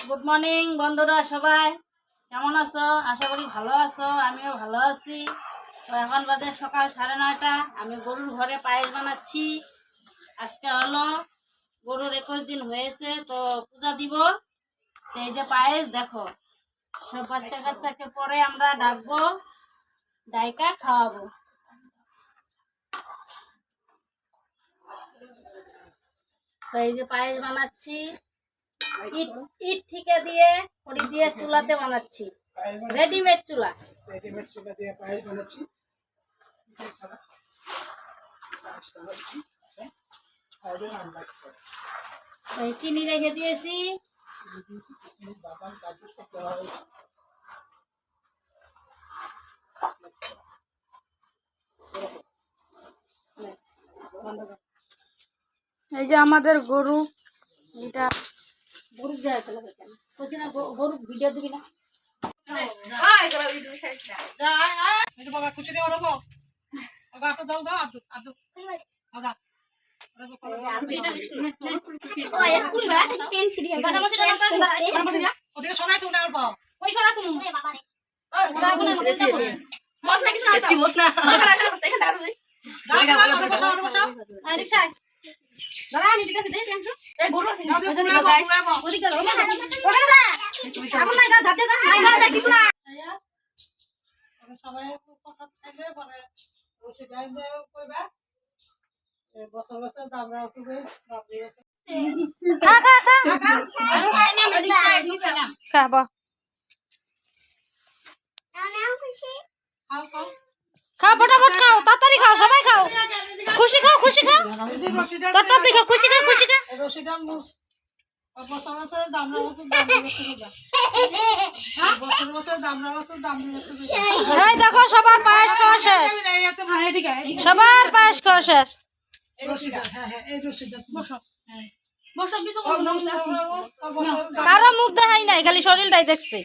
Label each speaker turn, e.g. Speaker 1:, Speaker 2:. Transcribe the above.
Speaker 1: Good morning বন্ধুরা, সবাই কেমন আছো? আশা করি ভালো আছো, আমিও ভালো আছি। তো এখন বাজে সকাল 9:30। আমি গরুর ঘরে পায়েস বানাচ্ছি। আজকে হলো গরুর 21 দিন হয়েছে, তো পূজা দিব। তো এই যে পায়েস দেখো, সব বাচ্চা কাচ্চাকে পরে আমরা ডাকবো, ডাইকা খাওয়াবো। তো এই যে পায়েস বানাচ্ছি, ইট ইট ঠিকা দিয়ে খড়ি দিয়ে চুলাতে বানাচ্ছি, রেডিমেড চুলা।
Speaker 2: দিয়ে পায়েস বানাচ্ছি।
Speaker 1: এই চিনি রেখে দিয়েছি। এই যে আমাদের গরু, এটা গরু যায় কেন কইছি না, গরু ভিডিও দিবি না। খাবো, খাও ফটাফট খাও, তাড়াতাড়ি খাও, সবাই খাও, খুশি খাও, খুশি খাও, তরতর খাও, খুশি খাও, খুশি খাও। এই দেখো, সবার পায়েস খাওয়া শেষ, সবার পায়েস খাওয়া শেষ। কারো মুখ দেখাই নাই, খালি শরীরটাই দেখছে।